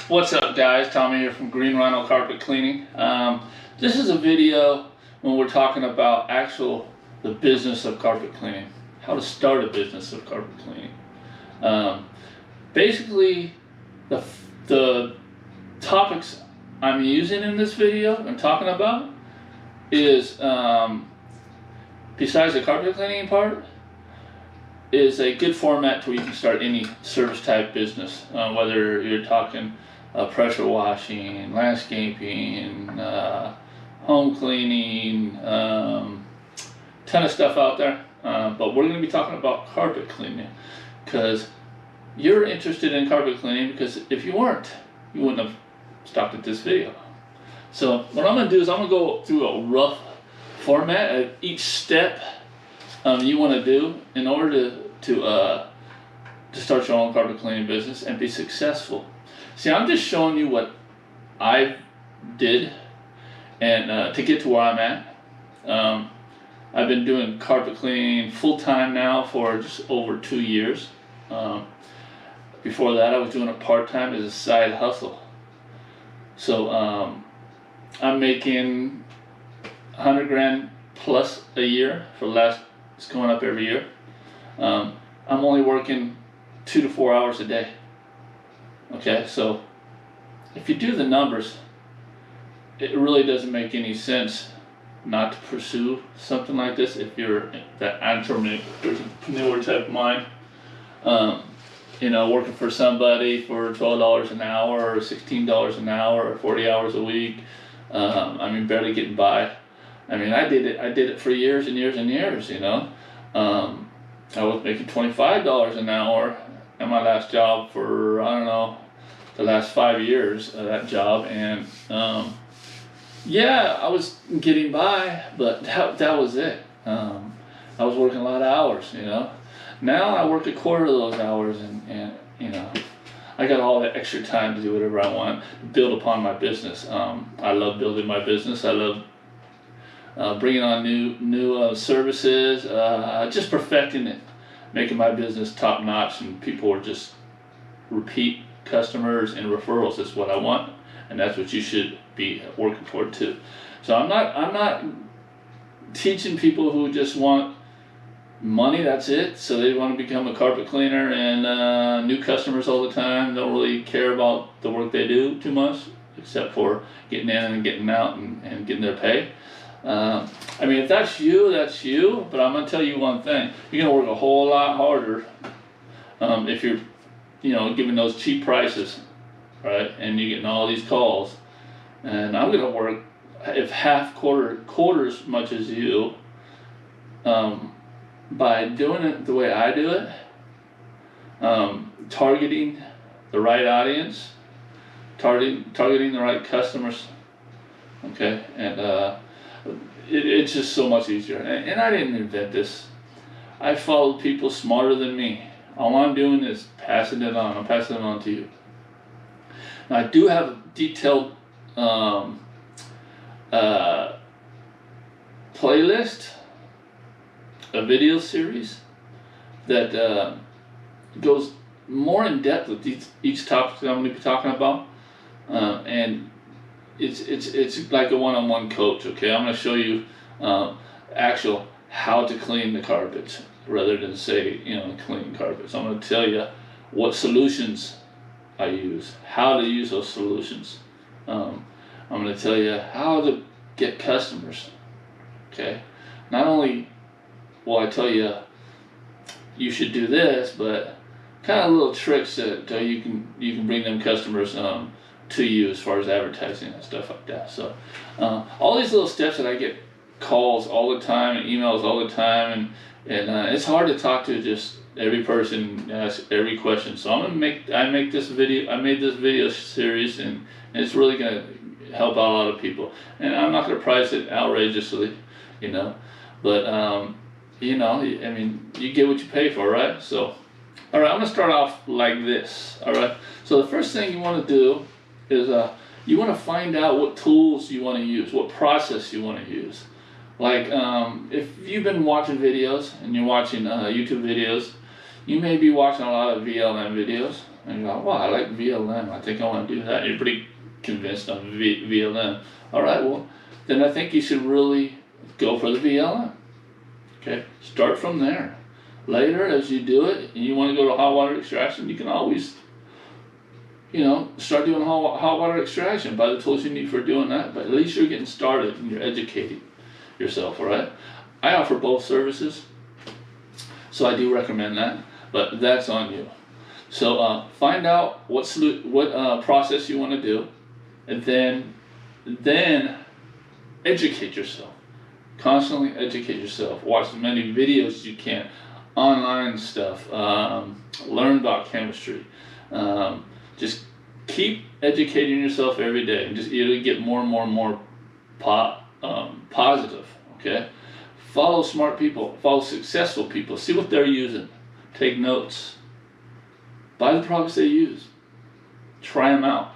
What's up, guys? Tommy here from Green Rhino Carpet Cleaning. This is a video when we're talking about the business of carpet cleaning, how to start a business of carpet cleaning. Basically, the topics I'm using in this video and talking about is, besides the carpet cleaning part, is a good format where you can start any service type business, whether you're talking pressure washing, landscaping, home cleaning, ton of stuff out there. But we're going to be talking about carpet cleaning because you're interested in carpet cleaning, because if you weren't, you wouldn't have stopped at this video. So what I'm going to do is I'm going to go through a rough format of each step you want to do in order to start your own carpet cleaning business and be successful. See, I'm just showing you what I did and to get to where I'm at. I've been doing carpet cleaning full time now for just over 2 years. Before that, I was doing it part time as a side hustle. So I'm making 100 grand plus a year for the last. It's going up every year. I'm only working 2 to 4 hours a day. Okay, so if you do the numbers, it really doesn't make any sense not to pursue something like this if you're that entrepreneur type of mind. Working for somebody for $12 an hour or $16 an hour or 40 hours a week. Barely getting by. I did it for years and years and years, I was making $25 an hour at my last job for, the last 5 years of that job. And, I was getting by, but that was it. I was working a lot of hours, Now I work a quarter of those hours and I got all that extra time to do whatever I want, build upon my business. I love building my business. I love bringing on new services, just perfecting it, making my business top notch, and people are just repeat customers and referrals. That's what I want, and that's what you should be working toward too. So I'm not teaching people who just want money. That's it. So they want to become a carpet cleaner and new customers all the time. Don't really care about the work they do too much, except for getting in and getting out and getting their pay. If that's you, that's you, but I'm going to tell you one thing. You're going to work a whole lot harder if you're, giving those cheap prices, right? And you're getting all these calls. And I'm going to work, if quarter as much as you, by doing it the way I do it, targeting the right audience, targeting the right customers, okay? And it's just so much easier. And I didn't invent this. I followed people smarter than me. All I'm doing is passing it on. I'm passing it on to you. Now, I do have a detailed playlist, a video series that goes more in depth with each topic that I'm going to be talking about. And it's like a one-on-one coach, okay? I'm going to show you actual how to clean the carpets rather than say, clean carpets. I'm going to tell you what solutions I use, how to use those solutions. I'm going to tell you how to get customers, okay? Not only will I tell you you should do this, but kind of little tricks that you can bring them customers to you as far as advertising and stuff like that. So all these little steps that I get calls all the time and emails all the time, and it's hard to talk to just every person, ask every question. So I made this video series, and it's really gonna help out a lot of people. And I'm not gonna price it outrageously, but you get what you pay for, right? So all right, I'm gonna start off like this. All right, so the first thing you want to do is you want to find out what tools you want to use, what process you want to use. Like if you've been watching videos and you're watching YouTube videos, you may be watching a lot of VLM videos, And you're like, wow, I like VLM. I think I want to do that. You're pretty convinced on VLM. All right, well, then I think you should really go for the VLM. Okay, start from there. Later, as you do it, and you want to go to hot water extraction, you can always, start doing hot water extraction. Buy the tools you need for doing that, but at least you're getting started and you're educating yourself, all right? I offer both services, so I do recommend that, but that's on you. So find out what process you want to do, and then educate yourself. Constantly educate yourself. Watch as many videos as you can, online stuff. Learn about chemistry. Just keep educating yourself every day, and you'll get more and more and more positive. Okay, follow smart people, follow successful people. See what they're using. Take notes. Buy the products they use. Try them out.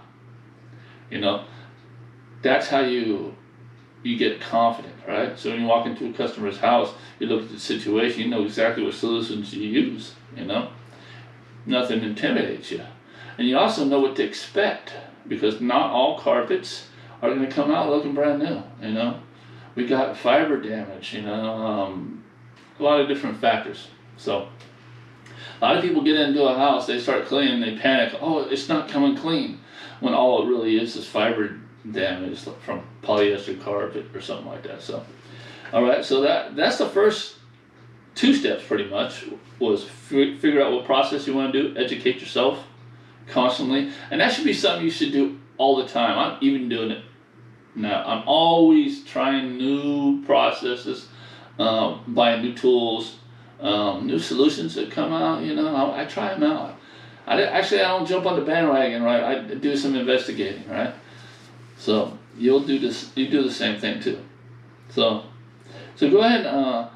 That's how you get confident, right? So when you walk into a customer's house, you look at the situation, you know exactly what solutions you use, Nothing intimidates you. And you also know what to expect, because not all carpets are going to come out looking brand new, We got fiber damage, a lot of different factors. So a lot of people get into a house, they start cleaning, they panic, oh, it's not coming clean, when all it really is fiber damage from polyester carpet or something like that. So, all right, so that's the first 2 steps pretty much, was figure out what process you want to do, educate yourself constantly, and that should be something you should do all the time. I'm even doing it now. I'm always trying new processes, buying new tools, new solutions that come out, I try them out. I don't jump on the bandwagon, right? I do some investigating, right? So you do the same thing too. So go ahead and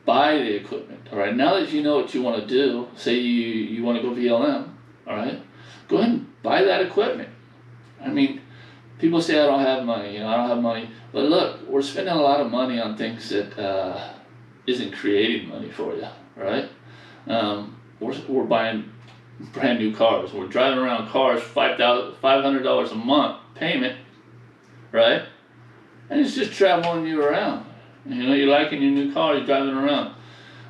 buy the equipment. All right. Now that you know what you want to do, say you want to go VLM. All right. Go ahead and buy that equipment. I mean, people say I don't have money. I don't have money. But look, we're spending a lot of money on things that isn't creating money for you. Right. We're buying brand new cars. We're driving around cars, $500 a month payment, right? And it's just traveling you around. You're liking your new car, you're driving around.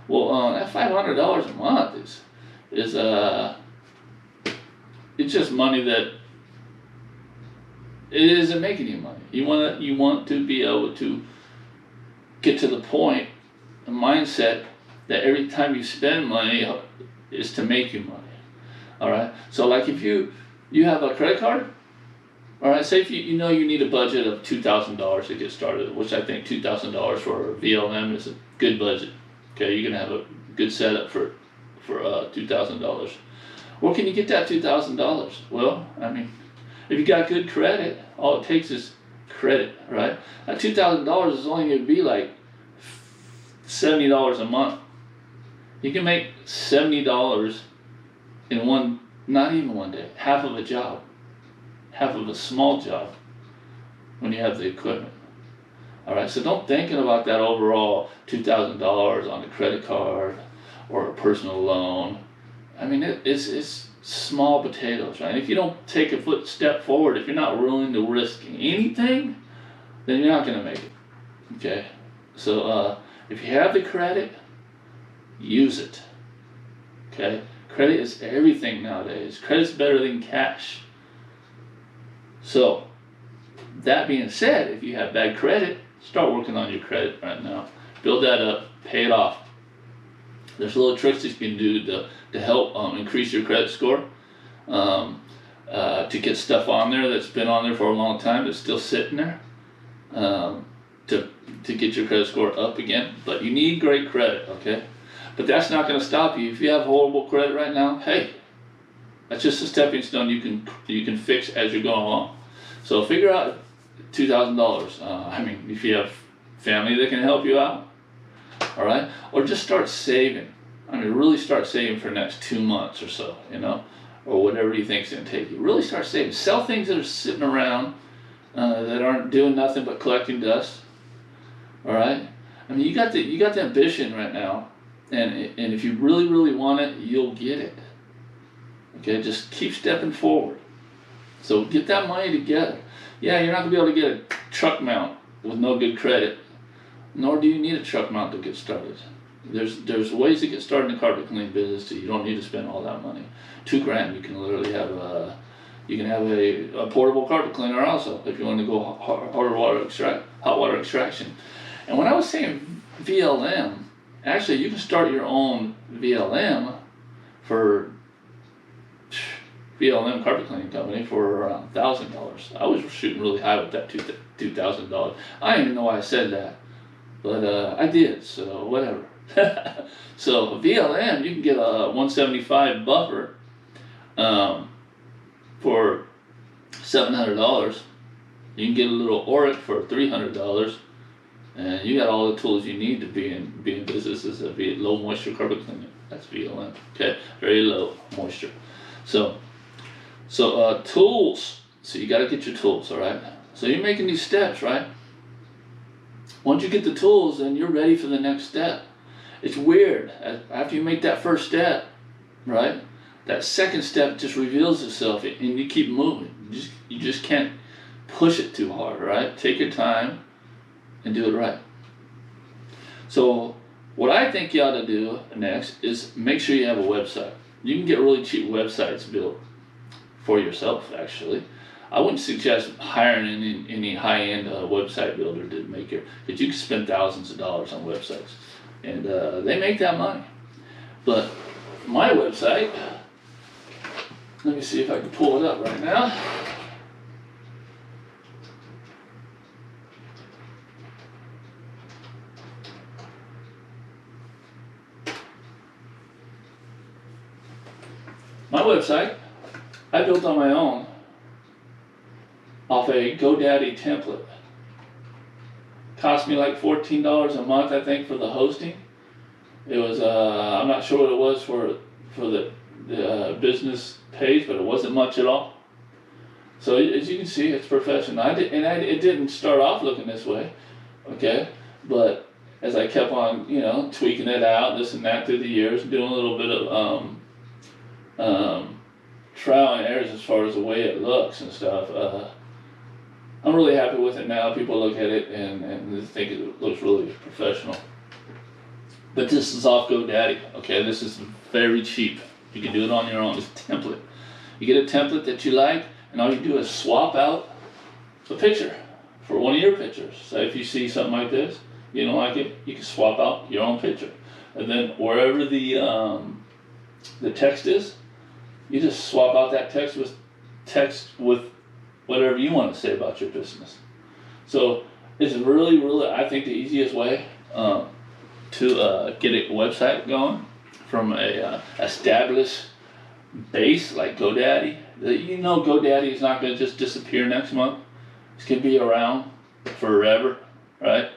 Well, that $500 a month is it's just money that it isn't making you money. You want to be able to get to the point, the mindset that every time you spend money is to make you money. All right. So like if you have a credit card, all right. Say if you need a budget of $2,000 to get started, which I think $2,000 for VLM is a good budget. Okay, you're gonna have a good setup for $2,000. Where can you get that $2,000? Well, I mean, if you got good credit, all it takes is credit, right? That $2,000 is only going to be like $70 a month. You can make $70 in not even one day, half of a job, half of a small job when you have the equipment. All right, so don't think about that overall $2,000 on a credit card or a personal loan. I mean, it's small potatoes, right? If you don't take a step forward, if you're not willing to risk anything, then you're not going to make it. Okay, so if you have the credit, use it. Okay, credit is everything nowadays. Credit's better than cash. So that being said, if you have bad credit, start working on your credit right now. Build that up, pay it off. There's little tricks that you can do to help increase your credit score. To get stuff on there that's been on there for a long time, that's still sitting there. To get your credit score up again. But you need great credit, okay? But that's not going to stop you. If you have horrible credit right now, hey, that's just a stepping stone you can fix as you're going along. So figure out $2,000. I mean, if you have family that can help you out, all right? Or just start saving. I mean, really start saving for the next 2 months or so, or whatever you think is going to take you. Really start saving. Sell things that are sitting around that aren't doing nothing but collecting dust. All right? I mean, you got the ambition right now, and if you really, really want it, you'll get it. Okay, just keep stepping forward. So get that money together. Yeah, you're not gonna be able to get a truck mount with no good credit, nor do you need a truck mount to get started. There's ways to get started in the carpet cleaning business so you don't need to spend all that money. $2,000, you can literally have a portable carpet cleaner also if you want to go hot water extraction. And when I was saying VLM, actually you can start your own VLM for VLM carpet cleaning company for around $1,000. I was shooting really high with that $2,000. I don't even know why I said that, but I did, so whatever. So a VLM, you can get a 175 buffer for $700. You can get a little Oric for $300, and you got all the tools you need to be in business as a low moisture carpet cleaner. That's VLM. Okay, very low moisture. So tools. So you got to get your tools. All right. So you're making these steps, right? Once you get the tools, then you're ready for the next step. It's weird. After you make that first step, right? That second step just reveals itself, and you keep moving. You just can't push it too hard, right? Take your time and do it right. So what I think you ought to do next is make sure you have a website. You can get really cheap websites built for yourself, actually. I wouldn't suggest hiring any high-end website builder to make your, because you can spend thousands of dollars on websites, and they make that money. But my website, let me see if I can pull it up right now. My website, I built on my own off a GoDaddy template. Cost me like $14 a month, I think, for the hosting. It was, I'm not sure what it was for the business page, but it wasn't much at all. So as you can see, it's professional. It didn't start off looking this way, okay? But as I kept on, tweaking it out, this and that through the years, doing a little bit of trial and errors as far as the way it looks and stuff. I'm really happy with it now. People look at it and they think it looks really professional. But this is off GoDaddy, okay? This is very cheap. You can do it on your own. It's a template. You get a template that you like, and all you do is swap out a picture for one of your pictures. So if you see something like this, you don't like it, you can swap out your own picture. And then wherever the text is, you just swap out that text with whatever you want to say about your business. So it's really, really, I think, the easiest way to get a website going from a established base like GoDaddy. GoDaddy is not going to just disappear next month. It's going to be around forever, right?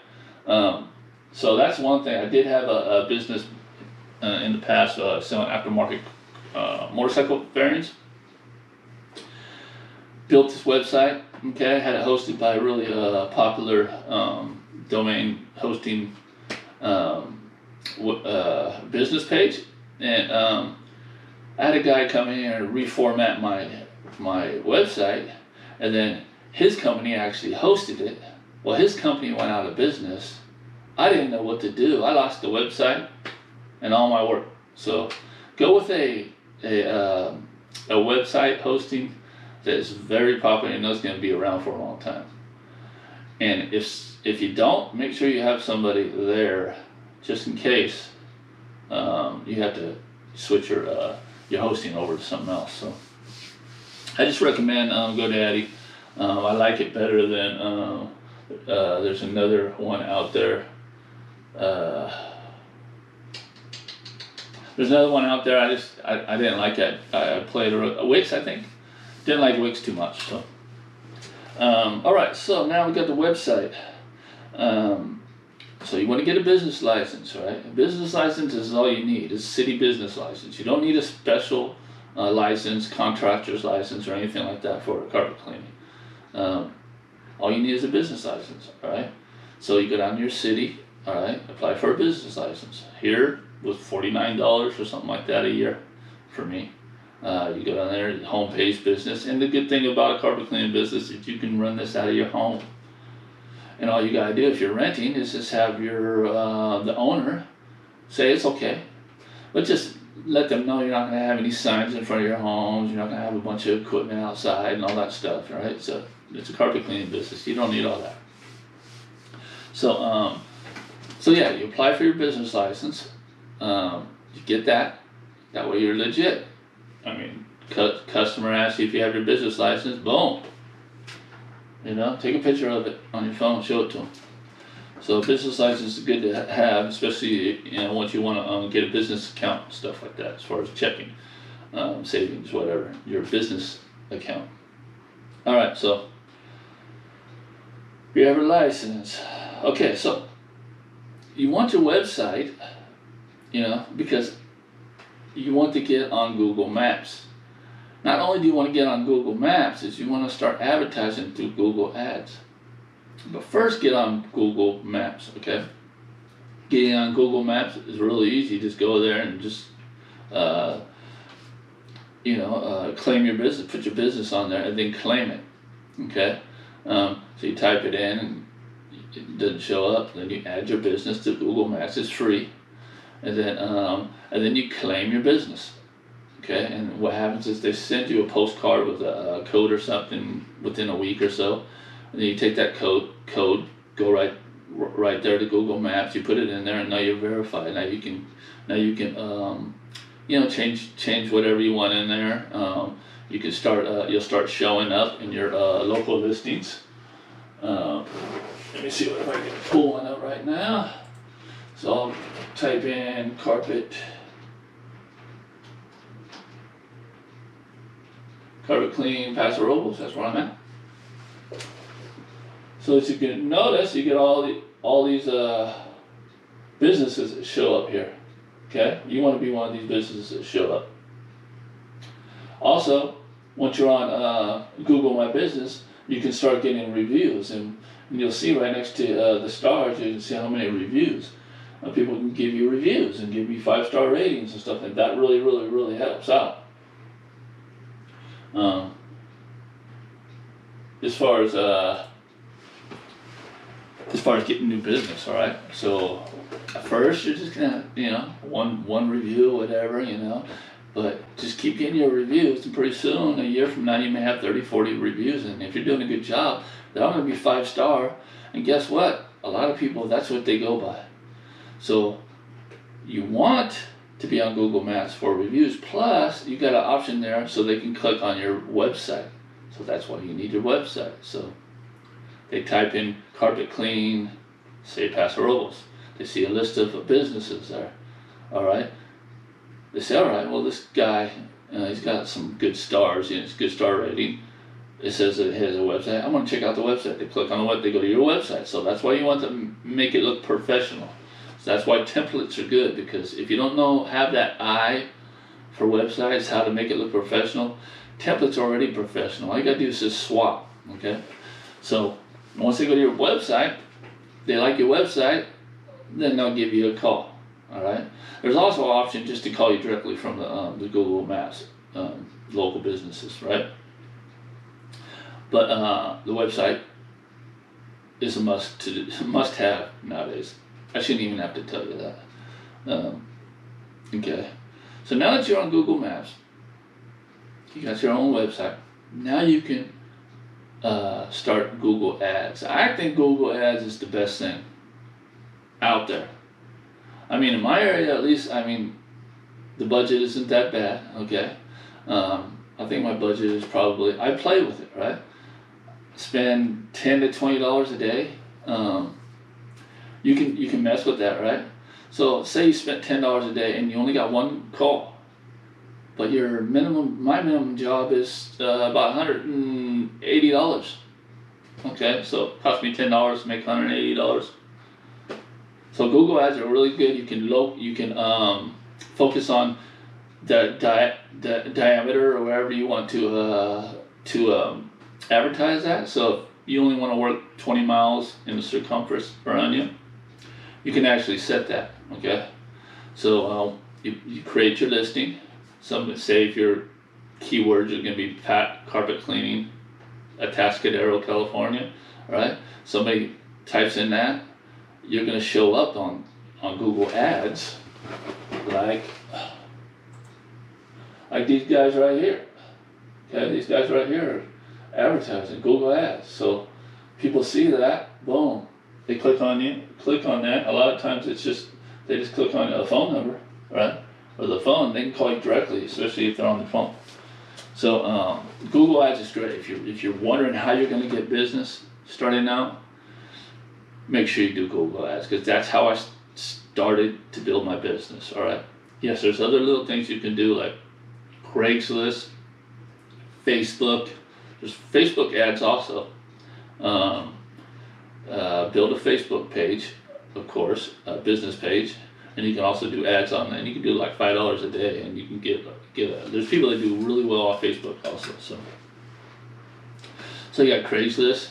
So that's one thing. I did have a business in the past selling aftermarket motorcycle bearings. Built this website, okay, had it hosted by a really popular domain hosting business page, and I had a guy come in here and reformat my website, and then his company actually hosted it. Well, his company went out of business. I didn't know what to do. I lost the website and all my work. So go with a website hosting that is very popular and knows going to be around for a long time. And if you don't, make sure you have somebody there just in case you have to switch your hosting over to something else. So I just recommend GoDaddy. I like it better than there's another one out there. There's another one out there. I didn't like it. I played Wix, I think. Didn't like Wix too much. So all right. So now we got the website. So you want to get a business license, right? A business license is all you need. It's a city business license. You don't need a special license, contractor's license, or anything like that for carpet cleaning. All you need is a business license, all right? So you go down to your city, all right, apply for a business license. Here was $49 or something like that a year for me. You go down there, home page business, and the good thing about a carpet cleaning business is you can run this out of your home. And all you gotta do if you're renting is just have your the owner say it's okay, but just let them know you're not gonna have any signs in front of your homes. You're not gonna have a bunch of equipment outside and all that stuff, right? So it's a carpet cleaning business. You don't need all that. So so yeah, you apply for your business license. You get that. That way you're legit. I mean, customer asks you if you have your business license. Boom. You know, take a picture of it on your phone, show it to them. So a business license is good to have, especially once you want to get a business account and stuff like that, as far as checking, savings, whatever, your business account. All right, so you have a license. Okay, so you want your website, because you want to get on Google Maps. Not only do you want to get on Google Maps, is you want to start advertising through Google Ads. But first get on Google Maps, okay? Getting on Google Maps is really easy. Just go there and just, claim your business, put your business on there and then claim it, okay? So you type it in and it doesn't show up, then you add your business to Google Maps, it's free. And then you claim your business. Okay, and what happens is they send you a postcard with a code or something within a week or so. And then you take that code, go right there to Google Maps. You put it in there, and now you're verified. Now you can change whatever you want in there. You can start. You'll start showing up in your local listings. Let me see if I can pull one up right now. So I'll type in carpet clean Paso Robles. That's where I'm at. So as you can notice, you get all these businesses that show up here. Okay, you want to be one of these businesses that show up. Also, once you're on Google My Business, you can start getting reviews, and you'll see right next to the stars, you can see how many reviews. People can give you reviews and give you 5-star ratings and stuff, and that really, really, really helps out. As far as getting new business, all right. So at first you're just gonna, one review, whatever, but just keep getting your reviews, and pretty soon, a year from now, you may have 30, 40 reviews, and if you're doing a good job, they're all gonna be 5-star. And guess what? A lot of people, that's what they go by. So you want to be on Google Maps for reviews, plus you got an option there so they can click on your website. So that's why you need your website. So they type in carpet clean, say Paso Robles. They see a list of businesses there, all right? They say, all right, well, this guy, he's got some good stars, it's good star rating. It says that he has a website. I'm gonna check out the website. They click on the web, they go to your website. So that's why you want to make it look professional. So that's why templates are good, because if you don't have that eye for websites, how to make it look professional, templates are already professional. All you gotta do is just swap, okay? So once they go to your website, they like your website, then they'll give you a call, all right? There's also an option just to call you directly from the Google Maps, local businesses, right? But the website is a must-have nowadays. I shouldn't even have to tell you that. Okay, so now that you're on Google Maps, you got your own website. Now you can start Google Ads. I think Google Ads is the best thing out there. I mean, in my area at least, the budget isn't that bad, okay? I think my budget is probably, I play with it, right? Spend $10 to $20 a day. You can mess with that, right? So say you spent $10 a day and you only got one call, but my minimum job is about $180. Okay, so it cost me $10 to make $180. So Google Ads are really good. You can focus on the diameter or wherever you want to advertise that. So if you only want to work 20 miles in the circumference around you, you can actually set that, okay? So you create your listing. Say if you're keywords are going to be carpet cleaning, Atascadero, California, right? Somebody types in that, you're going to show up on Google Ads like these guys right here. Okay, these guys right here are advertising Google Ads. So people see that, boom, they click on that. A lot of times they just click on a phone number, right? Or the phone, they can call you directly, especially if they're on the phone. So Google Ads is great. If you're wondering how you're going to get business starting out, make sure you do Google Ads, because that's how I started to build my business. All right. Yes, there's other little things you can do like Craigslist, Facebook. There's Facebook ads also. Build a Facebook page, of course, a business page, and you can also do ads on that. And you can do like $5 a day, and you can get there's people that do really well on Facebook also. So you got Craigslist,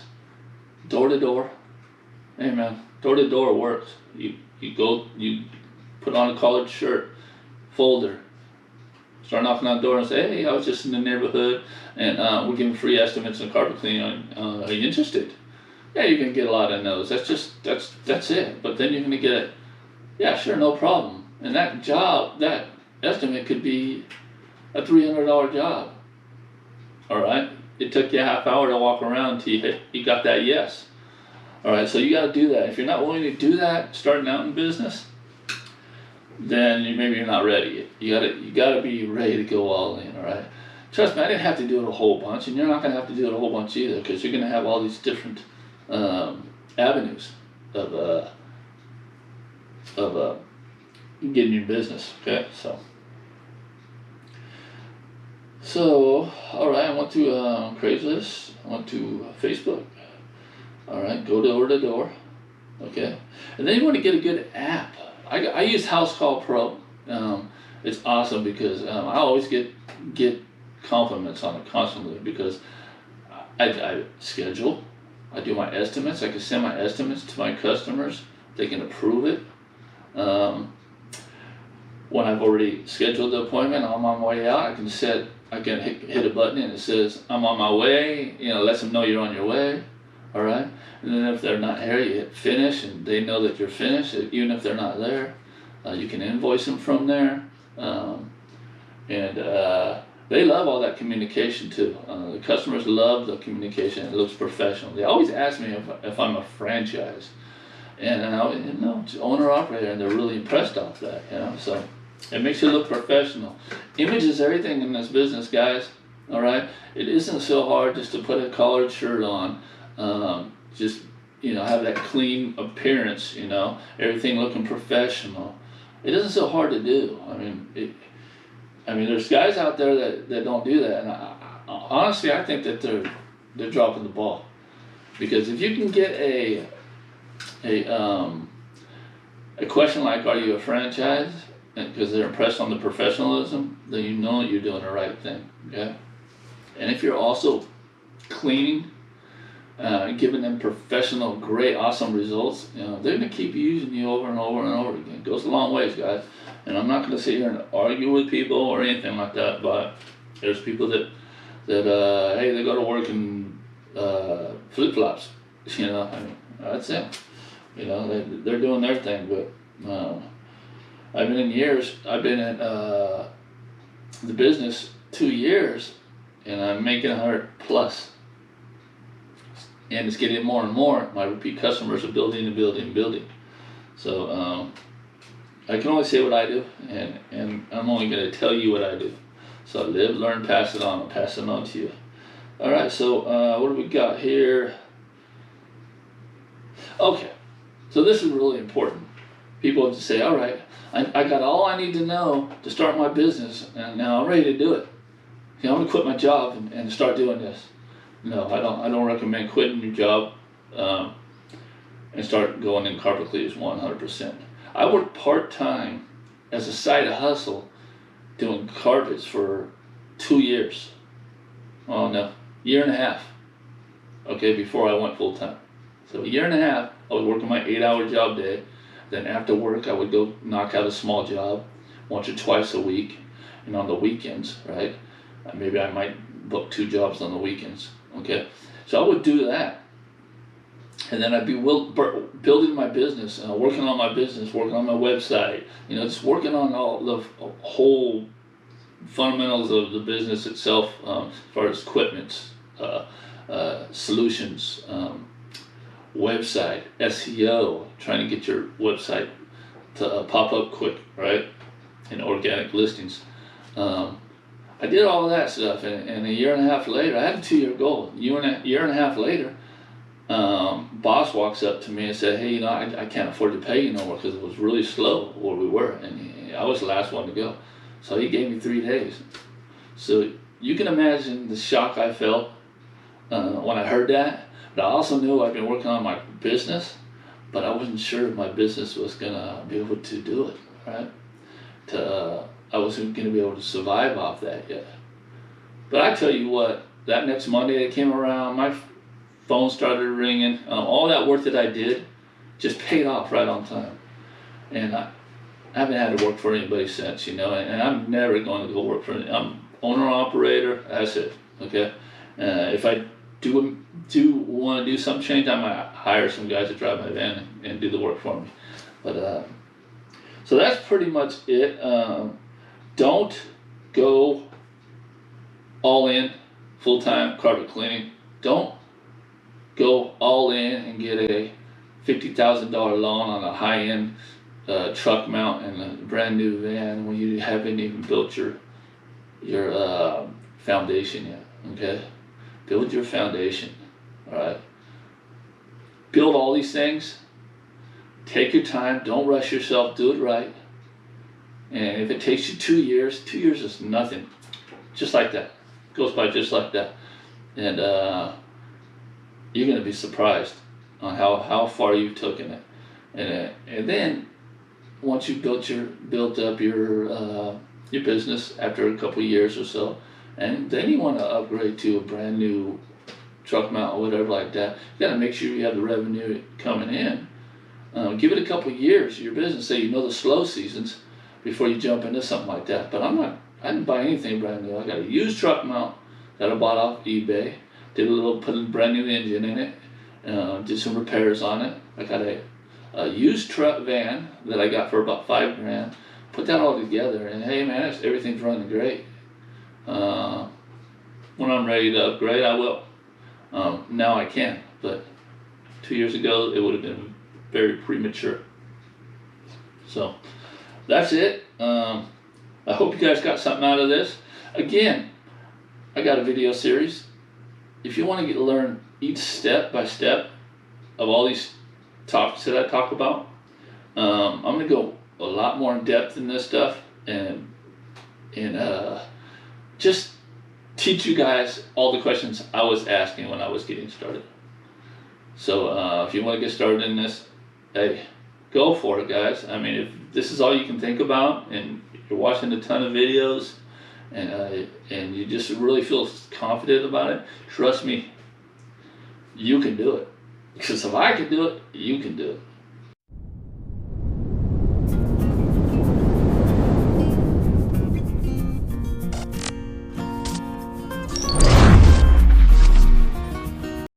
door to door. Hey man, door to door works. You put on a collared shirt, folder, start knocking on the door and say, hey, I was just in the neighborhood, and we're giving free estimates on carpet cleaning. Are you interested? Yeah, you're gonna get a lot of no's. That's it. But then you're gonna get, yeah, sure, no problem. And that estimate could be a $300 job. All right, it took you a half hour to walk around until you got that yes. All right, so you got to do that. If you're not willing to do that, starting out in business, then maybe you're not ready yet. You gotta be ready to go all in. All right. Trust me, I didn't have to do it a whole bunch, and you're not gonna have to do it a whole bunch either, because you're gonna have all these different avenues of getting your business. Okay, so all right. I went to Craigslist. I went to Facebook. All right, go door to door. Okay, and then you want to get a good app. I use House Call Pro. It's awesome because I always get compliments on it constantly, because I schedule, I do my estimates. I can send my estimates to my customers. They can approve it. When I've already scheduled the appointment, I'm on my way out. I can hit a button and it says I'm on my way. Lets them know you're on your way. All right, and then if they're not here, you hit finish, and they know that you're finished. Even if they're not there, you can invoice them from there, and they love all that communication too. The customers love the communication. It looks professional. They always ask me if I'm a franchise, and it's owner operator, and they're really impressed off that. So it makes you look professional. Image is everything in this business, guys. All right, it isn't so hard just to put a collared shirt on. Just have that clean appearance, everything looking professional. It isn't so hard to do. I mean, there's guys out there that don't do that, and honestly, I think that they're dropping the ball, because if you can get a question like, "Are you a franchise?" because they're impressed on the professionalism, then you know you're doing the right thing. Okay, and if you're also cleaning. Giving them professional, great, awesome results, they're going to keep using you over and over and over again. It goes a long ways, guys. And I'm not going to sit here and argue with people or anything like that, but there's people that hey, they go to work in flip-flops, that's it. They're doing their thing, but I've been in the business 2 years, and I'm making 100 plus. And it's getting more and more. My repeat customers are building and building and building. So I can only say what I do, and I'm only going to tell you what I do. So live, learn, pass it on. I'll pass it on to you. All right, so what do we got here? Okay, so this is really important. People have to say, all right, I got all I need to know to start my business, and now I'm ready to do it. I'm going to quit my job and start doing this. No, I don't recommend quitting your job and start going in carpet cleaners 100%. I worked part-time as a side hustle doing carpets for 2 years. Oh no, year and a half. Okay, before I went full-time. So a year and a half, I was working my 8-hour job day. Then after work, I would go knock out a small job once or twice a week, and on the weekends, right? Maybe I might book 2 jobs on the weekends. Okay, so I would do that, and then I'd be building my business, working on my business, working on my website. Just working on all the whole fundamentals of the business itself, as far as equipment, solutions, website, SEO, trying to get your website to pop up quick, right? And organic listings. I did all of that stuff, and a year and a half later, I had a 2-year goal. Year and a half later, boss walks up to me and said, "Hey, I can't afford to pay you no more because it was really slow where we were, and I was the last one to go." So he gave me 3 days. So you can imagine the shock I felt when I heard that. But I also knew I'd been working on my business, but I wasn't sure if my business was gonna be able to do it, right? I wasn't gonna be able to survive off that yet. But I tell you what, that next Monday that came around, my phone started ringing. All that work that I did just paid off right on time, and I haven't had to work for anybody since, and I'm never going to go work for anybody. I'm owner operator. That's it. Okay. If I do want to do some change, I might hire some guys to drive my van and do the work for me. But so that's pretty much it. Don't go all in full time carpet cleaning. Don't go all in and get a $50,000 loan on a high end truck mount and a brand new van when you haven't even built your foundation yet. Okay, build your foundation. All right, build all these things. Take your time. Don't rush yourself. Do it right. And if it takes you 2 years, 2 years is nothing. Just like that, goes by just like that. And you're gonna be surprised on how far you've taken it. And then once you built up your business after a couple of years or so, and then you want to upgrade to a brand new truck mount or whatever like that, you got to make sure you have the revenue coming in. Give it a couple of years of your business, so you know the slow seasons before you jump into something like that. But I didn't buy anything brand new. I got a used truck mount that I bought off eBay. Put a brand new engine in it. Did some repairs on it. I got a used truck van that I got for about $5,000. Put that all together, and hey man, everything's running great. When I'm ready to upgrade, I will. Now I can, but 2 years ago it would have been very premature. So that's it. I hope you guys got something out of this. Again, I got a video series. If you want to learn each step by step of all these topics that I talk about, I'm going to go a lot more in depth in this stuff and just teach you guys all the questions I was asking when I was getting started. So if you want to get started in this, hey, go for it, guys. I mean, if this is all you can think about and you're watching a ton of videos and you just really feel confident about it, trust me, you can do it. Because if I can do it, you can do it.